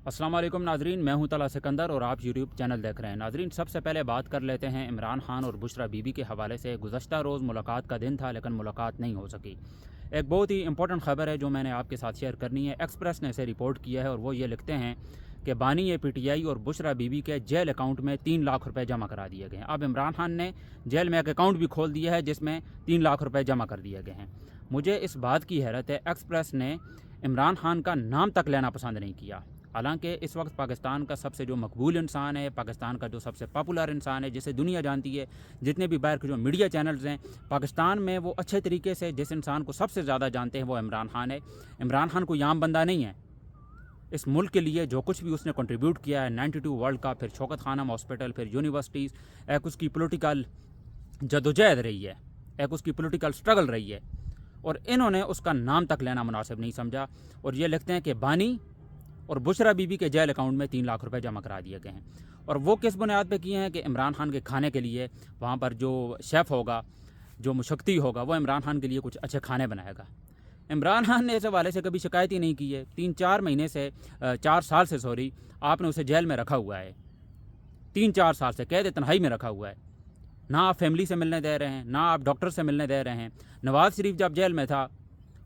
अस्सलाम वालेकुम नाजरीन, मैं हूं तला सिकंदर और आप यूट्यूब चैनल देख रहे हैं। नाजरीन, सबसे पहले बात कर लेते हैं इमरान खान और बुशरा बीबी के हवाले से। गुज़श्ता रोज़ मुलाकात का दिन था लेकिन मुलाकात नहीं हो सकी। एक बहुत ही इंपॉर्टेंट ख़बर है जो मैंने आपके साथ शेयर करनी है। एक्सप्रेस ने इसे रिपोर्ट किया है और वो ये लिखते हैं कि बानी PTI और बुशरा बीबी के जेल अकाउंट में 3 लाख रुपए जमा करा दिए गए हैं। अब इमरान खान ने जेल में एक अकाउंट भी खोल दिया है जिसमें 3 लाख रुपए जमा कर दिए गए हैं। मुझे इस बात की हैरत है, एक्सप्रेस ने इमरान खान का नाम तक लेना पसंद नहीं किया। हालांकि इस वक्त पाकिस्तान का सबसे जो मकबूल इंसान है, पाकिस्तान का जो सबसे पॉपुलर इंसान है, जिसे दुनिया जानती है, जितने भी बाहर के जो मीडिया चैनल्स हैं पाकिस्तान में, वो अच्छे तरीके से जिस इंसान को सबसे ज़्यादा जानते हैं वो इमरान खान है। इमरान खान कोई आम बंदा नहीं है। इस मुल्क के लिए जो कुछ भी उसने कंट्रीब्यूट किया है, 92 वर्ल्ड कप, फिर शौकत खानम हॉस्पिटल, फिर यूनिवर्सिटीज़, एक उसकी पोलिटिकल जदोजहद रही है, एक उसकी पोलिटिकल स्ट्रगल रही है, और इन्होंने उसका नाम तक लेना मुनासिब नहीं समझा। और ये लिखते हैं कि बानी और बुशरा बीबी के जेल अकाउंट में 3 लाख रुपए जमा करा दिए गए हैं। और वो किस बुनियाद पे किए हैं कि इमरान खान के खाने के लिए वहाँ पर जो शेफ़ होगा, जो मुशक्ती होगा, वो इमरान खान के लिए कुछ अच्छे खाने बनाएगा। इमरान खान ने इस हवाले से कभी शिकायत ही नहीं की है। 3-4 महीने से 4 साल से आपने उसे जेल में रखा हुआ है। 3-4 साल से कैद तन्हाई में रखा हुआ है। ना आप फैमिली से मिलने दे रहे हैं, ना आप डॉक्टर से मिलने दे रहे हैं। नवाज़ शरीफ जब जेल में था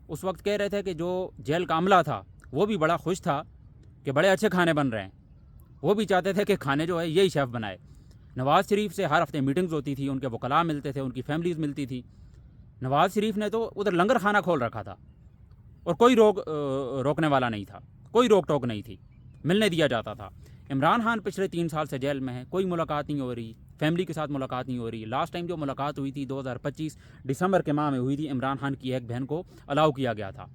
उस वक्त कह रहे थे कि जो जेल का अमला था वो भी बड़ा खुश था कि बड़े अच्छे खाने बन रहे हैं। वो भी चाहते थे कि खाने जो है यही शेफ़ बनाए। नवाज़ शरीफ से हर हफ्ते मीटिंग्स होती थी, उनके वकला मिलते थे, उनकी फैमिलीज़ मिलती थी। नवाज़ शरीफ ने तो उधर लंगर खाना खोल रखा था और कोई रोकने वाला नहीं था, कोई रोक टोक नहीं थी, मिलने दिया जाता था। इमरान खान पिछले 3 साल से जेल में है, कोई मुलाकात नहीं हो रही, फैमिली के साथ मुलाकात नहीं हो रही। लास्ट टाइम जो मुलाकात हुई थी 2025 दिसंबर के माह में हुई थी, इमरान खान की एक बहन को अलाउ किया गया था।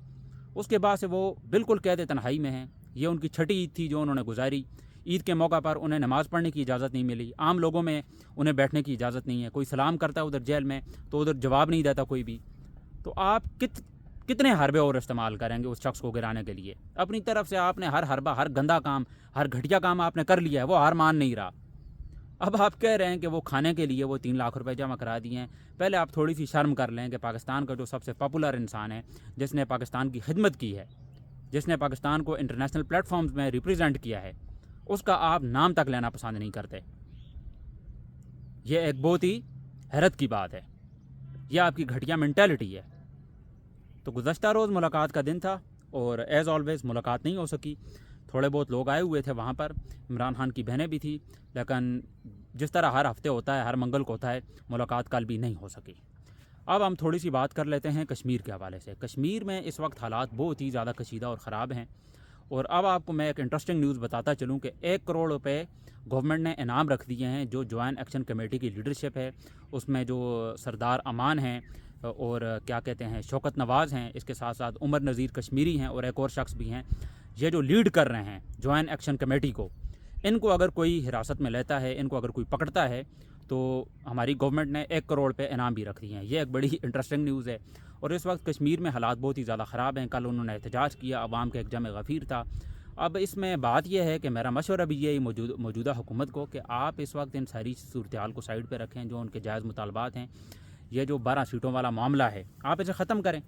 उसके बाद से वो बिल्कुल कैद तन्हाई में हैं। ये उनकी छठी ईद थी जो उन्होंने गुजारी। ईद के मौका पर उन्हें नमाज़ पढ़ने की इजाज़त नहीं मिली, आम लोगों में उन्हें बैठने की इजाज़त नहीं है। कोई सलाम करता है उधर जेल में तो उधर जवाब नहीं देता कोई भी। तो आप कितने हरबे और इस्तेमाल करेंगे उस शख्स को गिराने के लिए? अपनी तरफ से आपने हर हरबा, हर गंदा काम, हर घटिया काम आपने कर लिया है, वो हार मान नहीं रहा। अब आप कह रहे हैं कि वो खाने के लिए वो 3 लाख रुपए जमा करा दिए हैं। पहले आप थोड़ी सी शर्म कर लें कि पाकिस्तान का जो सबसे पॉपुलर इंसान है, जिसने पाकिस्तान की खिदमत की है, जिसने पाकिस्तान को इंटरनेशनल प्लेटफॉर्म्स में रिप्रेजेंट किया है, उसका आप नाम तक लेना पसंद नहीं करते। यह एक बहुत ही हैरत की बात है। यह आपकी घटिया मेंटालिटी है। तो गुज़श्ता रोज़ मुलाकात का दिन था और एज़ ऑलवेज़ मुलाकात नहीं हो सकी। थोड़े बहुत लोग आए हुए थे वहाँ पर, इमरान खान की बहनें भी थी, लेकिन जिस तरह हर हफ्ते होता है, हर मंगल को होता है, मुलाकात कल भी नहीं हो सकी। अब हम थोड़ी सी बात कर लेते हैं कश्मीर के हवाले से। कश्मीर में इस वक्त हालात बहुत ही ज़्यादा कशीदा और ख़राब हैं। और अब आपको मैं एक इंटरेस्टिंग न्यूज़ बताता चलूँ कि 1 करोड़ रुपए गवर्नमेंट ने इनाम रख दिए हैं। जो जॉइंट एक्शन कमेटी की लीडरशिप है उसमें जो सरदार अमान हैं और क्या कहते हैं शौकत नवाज़ हैं, इसके साथ साथ उमर नज़ीर कश्मीरी हैं और एक और शख्स भी हैं, ये जो लीड कर रहे हैं जॉइंट एक्शन कमेटी को, इनको अगर कोई हिरासत में लेता है, इनको अगर कोई पकड़ता है तो हमारी गवर्नमेंट ने 1 करोड़ पे इनाम भी रख दिए हैं। ये एक बड़ी इंटरेस्टिंग न्यूज़ है। और इस वक्त कश्मीर में हालात बहुत ही ज़्यादा ख़राब हैं। कल उन्होंने एहतजाज किया, अवाम का एक जम गफ़ीर था। अब इसमें बात यह है कि मेरा मशवरा भी ये मौजूदा हुकूमत को कि आप इस वक्त इन सारी सूरत हाल को साइड पर रखें। जो उनके जायज़ मुतालबात हैं, ये जो 12 सीटों वाला मामला है, आप इसे ख़त्म करें।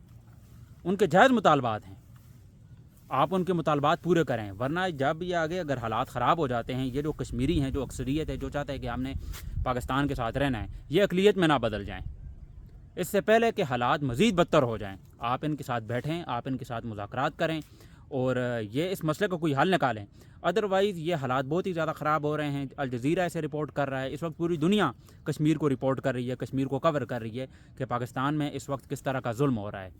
उनके जायज़ मुतालबात हैं, आप उनके मुतालबात पूरे करें। वरना जब ये आगे अगर हालात ख़राब हो जाते हैं, ये जो कश्मीरी हैं, जो अक्सरियत है, जो चाहते हैं कि हमने पाकिस्तान के साथ रहना है, ये अक़लियत में ना बदल जाएं। इससे पहले कि हालात मज़ीद बदतर हो जाएं, आप इनके साथ बैठें, आप इनके साथ मुज़ाकरात करें और ये इस मसले का कोई हल निकालें। अदरवाइज़ ये हालात बहुत ही ज़्यादा ख़राब हो रहे हैं। अल जज़ीरा ऐसे रिपोर्ट कर रहा है, इस वक्त पूरी दुनिया कश्मीर को रिपोर्ट कर रही है, कश्मीर को कवर कर रही है कि पाकिस्तान में इस वक्त किस तरह का जुल्म हो रहा है।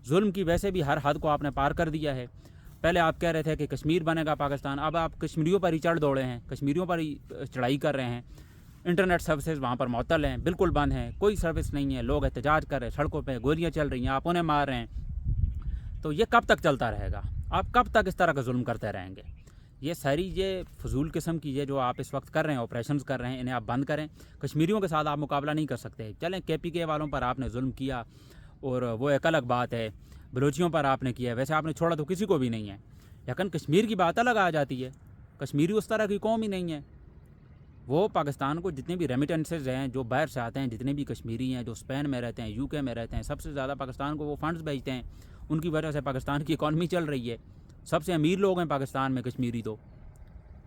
जुल्म की वैसे भी हर हद को आपने पार कर दिया है। पहले आप कह रहे थे कि कश्मीर बनेगा पाकिस्तान, अब आप कश्मीरियों पर ही चढ़ दौड़े हैं, कश्मीरियों पर ही चढ़ाई कर रहे हैं। इंटरनेट सर्विसेज वहाँ पर मुअत्तल हैं, बिल्कुल बंद हैं, कोई सर्विस नहीं है। लोग एहतजाज कर रहे हैं, सड़कों पे गोलियाँ चल रही हैं, आप उन्हें मार रहे हैं। तो ये कब तक चलता रहेगा? आप कब तक इस तरह का जुल्म करते रहेंगे? ये सारी ये फजूल किस्म की ये जो आप इस वक्त कर रहे हैं, ऑपरेशंस कर रहे हैं, इन्हें आप बंद करें। कश्मीरियों के साथ आप मुकाबला नहीं कर सकते। चलें, KPK वालों पर आपने जुल्म किया और वो एक अलग बात है, बलोचियों पर आपने किया, वैसे आपने छोड़ा तो किसी को भी नहीं है। लेकिन कश्मीर की बात अलग आ जाती है। कश्मीरी उस तरह की कौम ही नहीं है। वो पाकिस्तान को जितने भी रेमिटेंसेज हैं, जो बाहर से आते हैं, जितने भी कश्मीरी हैं, जो स्पेन में रहते हैं, UK में रहते हैं, सबसे ज़्यादा पाकिस्तान को वो फ़ंड्स भेजते हैं। उनकी वजह से पाकिस्तान की इकॉनमी चल रही है। सबसे अमीर लोग हैं पाकिस्तान में कश्मीरी। तो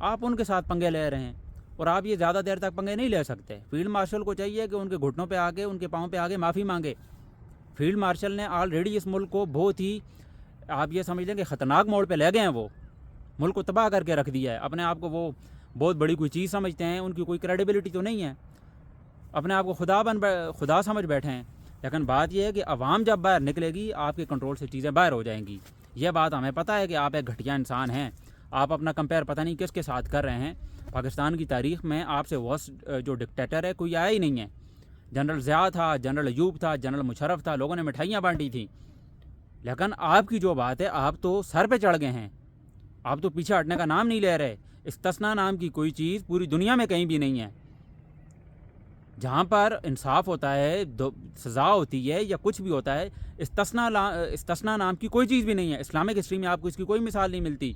آپ ان کے ساتھ پنگے لے رہے ہیں، اور آپ یہ زیادہ دیر تک پنگے نہیں لے سکتے۔ فیلڈ مارشل کو چاہیے کہ ان کے گھٹنوں پہ آ کے، ان کے پاؤں پہ آ کے معافی مانگے۔ فیلڈ مارشل نے آلریڈی اس ملک کو بہت ہی، آپ یہ سمجھ لیں کہ خطرناک موڑ پہ لے گئے ہیں، وہ ملک کو تباہ کر کے رکھ دیا ہے۔ اپنے آپ کو وہ بہت بڑی کوئی چیز سمجھتے ہیں، ان کی کوئی کریڈیبلٹی تو نہیں ہے، اپنے آپ کو خدا سمجھ بیٹھے ہیں۔ لیکن بات یہ ہے کہ عوام جب باہر نکلے گی، آپ کے کنٹرول سے چیزیں باہر ہو جائیں گی۔ یہ بات ہمیں پتہ ہے کہ آپ ایک گھٹیا انسان ہیں، آپ اپنا کمپیئر پتہ نہیں کس کے ساتھ کر رہے ہیں۔ پاکستان کی تاریخ میں آپ سے ورسٹ جو ڈکٹیٹر ہے کوئی آیا ہی نہیں ہے۔ جنرل ضیاء تھا، جنرل ایوب تھا، جنرل مشرف تھا، لوگوں نے مٹھائیاں بانٹی تھیں۔ لیکن آپ کی جو بات ہے، آپ تو سر پہ چڑھ گئے ہیں، آپ تو پیچھے ہٹنے کا نام نہیں لے رہے۔ استثناء نام کی کوئی چیز پوری دنیا میں کہیں بھی نہیں ہے۔ جہاں پر انصاف ہوتا ہے، سزا ہوتی ہے یا کچھ بھی ہوتا ہے، استثناء نام کی کوئی چیز بھی نہیں ہے۔ اسلامک ہسٹری میں آپ کو اس کی کوئی مثال نہیں ملتی۔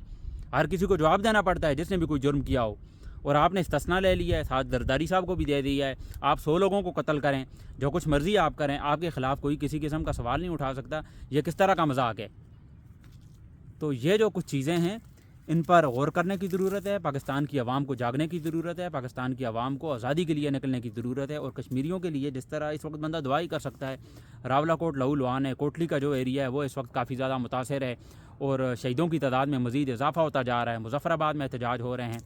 ہر کسی کو جواب دینا پڑتا ہے جس نے بھی کوئی جرم کیا ہو، اور آپ نے استثناء لے لیا ہے، ساتھ زرداری صاحب کو بھی دے دیا ہے۔ آپ 100 لوگوں کو قتل کریں، جو کچھ مرضی آپ کریں، آپ کے خلاف کوئی کسی قسم کا سوال نہیں اٹھا سکتا۔ یہ کس طرح کا مذاق ہے؟ تو یہ جو کچھ چیزیں ہیں، ان پر غور کرنے کی ضرورت ہے۔ پاکستان کی عوام کو جاگنے کی ضرورت ہے، پاکستان کی عوام کو آزادی کے لیے نکلنے کی ضرورت ہے، اور کشمیریوں کے لیے جس طرح اس وقت بندہ دعا ہی کر سکتا ہے۔ راولہ کوٹ، لہو لوان ہے، کوٹلی کا جو ایریا ہے وہ اس وقت کافی زیادہ متاثر ہے، اور شہیدوں کی تعداد میں مزید اضافہ ہوتا جا رہا ہے۔ مظفر آباد میں احتجاج ہو رہے ہیں۔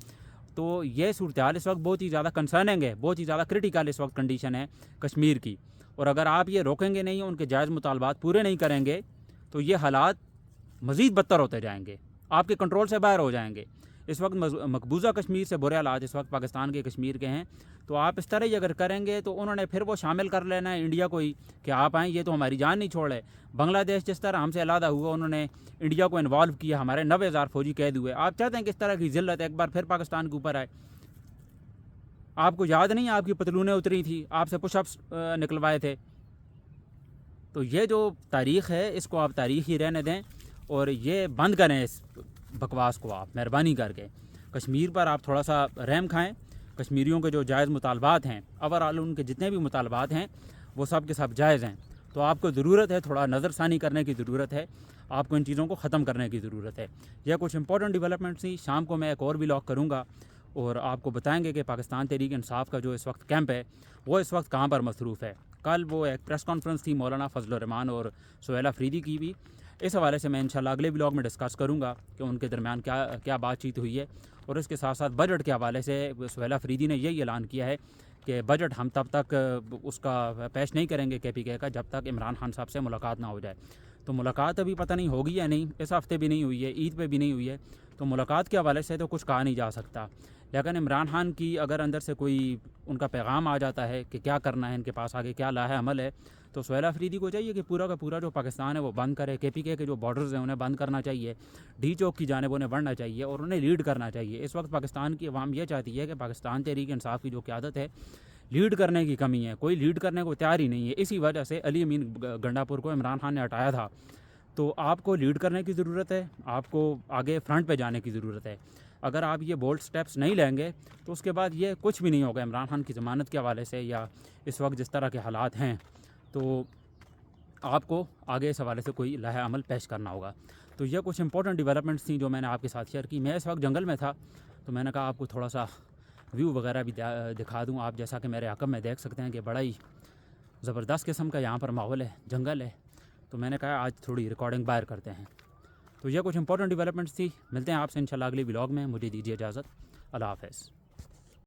تو یہ صورتحال اس وقت بہت ہی زیادہ کنسرننگ ہے، بہت ہی زیادہ کرٹیکل اس وقت کنڈیشن ہے کشمیر کی، اور اگر آپ یہ روکیں گے نہیں، ان کے جائز مطالبات پورے نہیں کریں گے، تو یہ حالات مزید بدتر ہوتے جائیں گے، آپ کے کنٹرول سے باہر ہو جائیں گے۔ اس وقت مقبوضہ کشمیر سے برے حالات اس وقت پاکستان کے کشمیر کے ہیں، تو آپ اس طرح ہی اگر کریں گے تو انہوں نے پھر وہ شامل کر لینا ہے انڈیا کو ہی، کہ آپ آئیں، یہ تو ہماری جان نہیں چھوڑے۔ بنگلہ دیش جس طرح ہم سے علیحدہ ہوا، انہوں نے انڈیا کو انوالو کیا، ہمارے 90,000 فوجی قید ہوئے۔ آپ چاہتے ہیں کہ اس طرح کی ذلت ایک بار پھر پاکستان کے اوپر آئے؟ آپ کو یاد نہیں، آپ کی پتلونیں اتری تھی، آپ سے پش اپس نکلوائے تھے۔ تو یہ جو تاریخ ہے، اس کو آپ تاریخ ہی رہنے دیں، اور یہ بند کریں اس بکواس کو، آپ مہربانی کر کے کشمیر پر آپ تھوڑا سا رحم کھائیں۔ کشمیریوں کے جو جائز مطالبات ہیں، اوورآل ان کے جتنے بھی مطالبات ہیں وہ سب کے سب جائز ہیں، تو آپ کو ضرورت ہے تھوڑا نظر ثانی کرنے کی ضرورت ہے، آپ کو ان چیزوں کو ختم کرنے کی ضرورت ہے۔ یہ کچھ امپورٹنٹ ڈیولپمنٹس تھیں۔ شام کو میں ایک اور ولاگ کروں گا، اور آپ کو بتائیں گے کہ پاکستان تحریک انصاف کا جو اس وقت کیمپ ہے وہ اس وقت کہاں پر مصروف ہے۔ کل وہ ایک پریس کانفرنس تھی مولانا فضل الرحمان اور سہیل افریدی کی بھی، اس حوالے سے میں انشاءاللہ اگلے ولاگ میں ڈسکس کروں گا کہ ان کے درمیان کیا بات چیت ہوئی ہے، اور اس کے ساتھ ساتھ بجٹ کے حوالے سے سہیل افریدی نے یہی اعلان کیا ہے کہ بجٹ ہم تب تک اس کا پیش نہیں کریں گے KPK کا جب تک عمران خان صاحب سے ملاقات نہ ہو جائے۔ تو ملاقات ابھی پتہ نہیں ہوگی یا نہیں، اس ہفتے بھی نہیں ہوئی ہے، عید پہ بھی نہیں ہوئی ہے، تو ملاقات کے حوالے سے تو کچھ کہا نہیں جا سکتا۔ لیکن عمران خان کی اگر اندر سے کوئی ان کا پیغام آ جاتا ہے کہ کیا کرنا ہے، ان کے پاس آگے کیا لاہے عمل ہے، تو سہیل افریدی کو چاہیے کہ پورا کا پورا جو پاکستان ہے وہ بند کرے، KPK کے جو بارڈرز ہیں انہیں بند کرنا چاہیے، ڈی چوک کی جانب انہیں بڑھنا چاہیے، اور انہیں لیڈ کرنا چاہیے۔ اس وقت پاکستان کی عوام یہ چاہتی ہے کہ پاکستان تحریک انصاف کی جو قیادت ہے، لیڈ کرنے کی کمی ہے، کوئی لیڈ کرنے کو تیار ہی نہیں ہے۔ اسی وجہ سے علی امین گنڈا پور کو عمران خان نے ہٹایا تھا۔ تو آپ کو لیڈ کرنے کی ضرورت ہے، آپ کو آگے فرنٹ پہ جانے کی ضرورت ہے۔ اگر آپ یہ بولڈ سٹیپس نہیں لیں گے تو اس کے بعد یہ کچھ بھی نہیں ہوگا عمران خان کی ضمانت کے حوالے سے، یا اس وقت جس طرح کے حالات ہیں، تو آپ کو آگے اس حوالے سے کوئی لاہے عمل پیش کرنا ہوگا۔ تو یہ کچھ امپورٹنٹ ڈیولپمنٹس تھیں جو میں نے آپ کے ساتھ شیئر کی۔ میں اس وقت جنگل میں تھا، تو میں نے کہا آپ کو تھوڑا سا ویو وغیرہ بھی دکھا دوں۔ آپ جیسا کہ میرے عقب میں دیکھ سکتے ہیں کہ بڑا ہی زبردست قسم کا یہاں پر ماحول ہے، جنگل ہے، تو میں نے کہا آج تھوڑی ریکارڈنگ باہر کرتے ہیں۔ تو یہ کچھ امپورٹنٹ ڈیولپمنٹس تھی۔ ملتے ہیں آپ سے انشاءاللہ اگلی ولاگ میں، مجھے دیجیے اجازت، اللہ حافظ۔